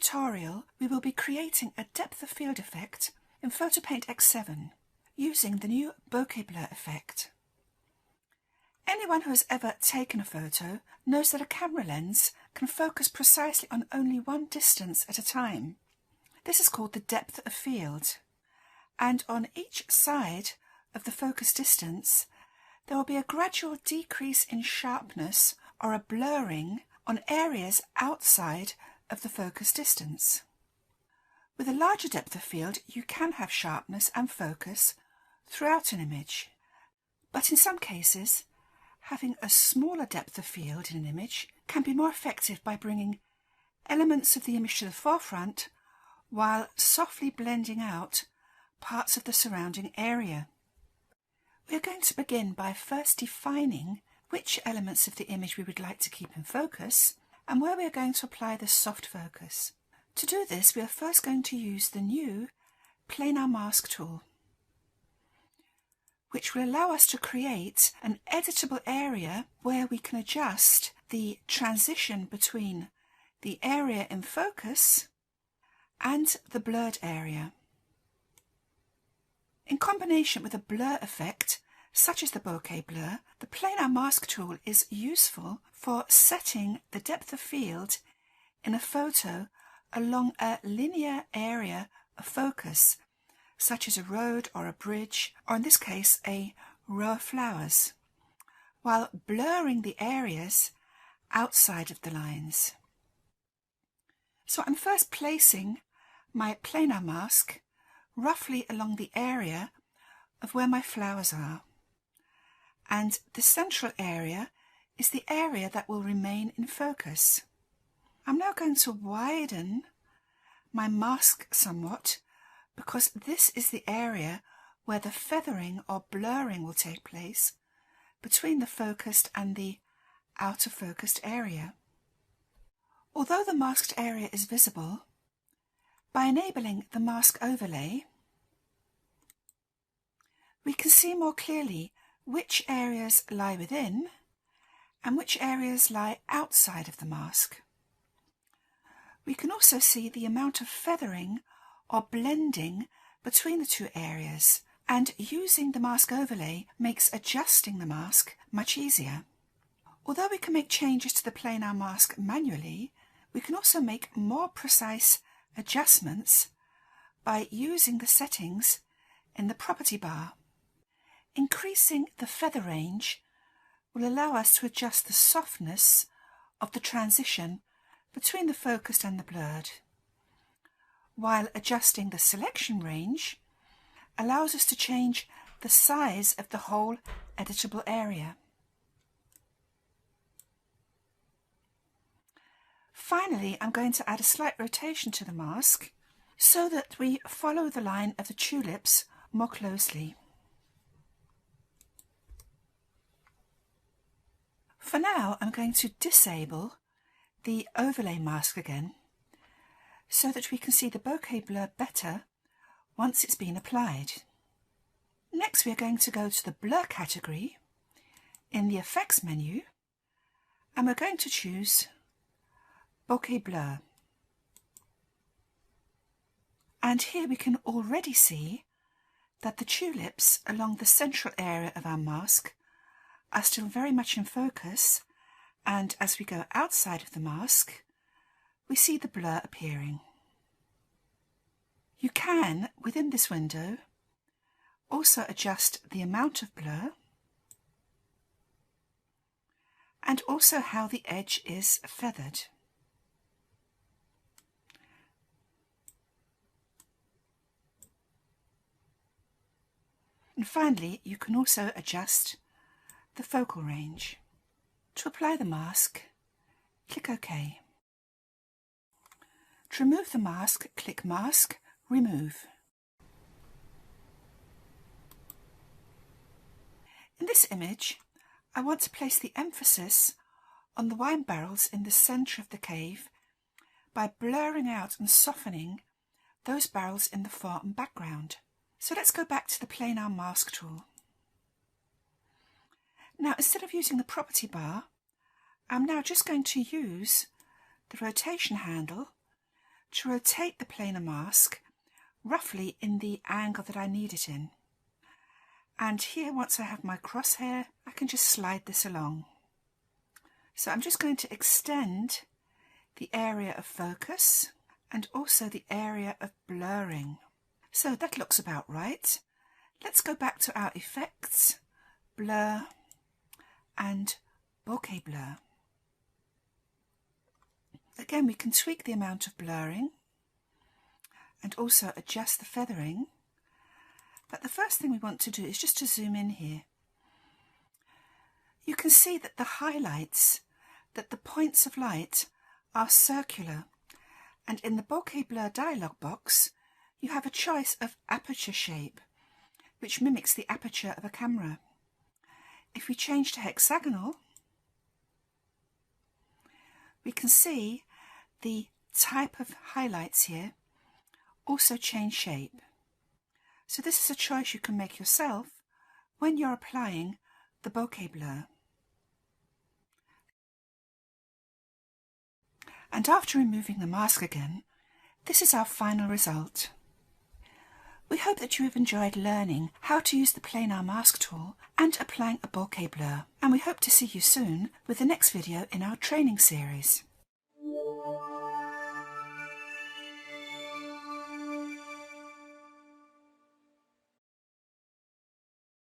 tutorial, we will be creating a depth of field effect in PhotoPaint X7 using the new bokeh blur effect. Anyone who has ever taken a photo knows that a camera lens can focus precisely on only one distance at a time. This is called the depth of field, and on each side of the focus distance there will be a gradual decrease in sharpness or a blurring on areas outside of the focus distance. With a larger depth of field you can have sharpness and focus throughout an image, but in some cases having a smaller depth of field in an image can be more effective by bringing elements of the image to the forefront while softly blending out parts of the surrounding area. We are going to begin by first defining which elements of the image we would like to keep in focus and where we are going to apply the soft focus. To do this, we are first going to use the new Planar Mask tool, which will allow us to create an editable area where we can adjust the transition between the area in focus and the blurred area. In combination with a blur effect, such as the bokeh blur, the Planar Mask tool is useful for setting the depth of field in a photo along a linear area of focus, such as a road or a bridge, or in this case a row of flowers, while blurring the areas outside of the lines. So I'm first placing my planar mask roughly along the area of where my flowers are, and the central area is the area that will remain in focus. I'm now going to widen my mask somewhat, because this is the area where the feathering or blurring will take place between the focused and the out of focused area. Although the masked area is visible, by enabling the mask overlay, we can see more clearly which areas lie within and which areas lie outside of the mask. We can also see the amount of feathering or blending between the two areas, and using the mask overlay makes adjusting the mask much easier. Although we can make changes to the planar mask manually, we can also make more precise adjustments by using the settings in the property bar. Increasing the feather range will allow us to adjust the softness of the transition between the focused and the blurred, while adjusting the selection range allows us to change the size of the whole editable area. Finally, I'm going to add a slight rotation to the mask so that we follow the line of the tulips more closely. For now, I'm going to disable the overlay mask again, so that we can see the bokeh blur better once it's been applied. Next we are going to go to the blur category in the effects menu, and we're going to choose bokeh blur. And here we can already see that the tulips along the central area of our mask are still very much in focus, and as we go outside of the mask we see the blur appearing. You can, within this window, also adjust the amount of blur and also how the edge is feathered. And finally, you can also adjust the focal range. To apply the mask, click OK. To remove the mask, click Mask, Remove. In this image, I want to place the emphasis on the wine barrels in the centre of the cave by blurring out and softening those barrels in the fore and background. So let's go back to the Planar Mask tool. Now, instead of using the property bar, I'm now just going to use the rotation handle to rotate the planar mask roughly in the angle that I need it in. And here, once I have my crosshair, I can just slide this along. So I'm just going to extend the area of focus and also the area of blurring. So that looks about right. Let's go back to our effects, blur and bokeh blur. Again, we can tweak the amount of blurring and also adjust the feathering. But the first thing we want to do is just to zoom in here. You can see that the highlights, that the points of light are circular, and in the bokeh blur dialog box you have a choice of aperture shape, which mimics the aperture of a camera. If we change to hexagonal, we can see the type of highlights here also change shape. So this is a choice you can make yourself when you're applying the bokeh blur. And after removing the mask again, this is our final result. We hope that you have enjoyed learning how to use the planar mask tool and applying a bokeh blur, and we hope to see you soon with the next video in our training series.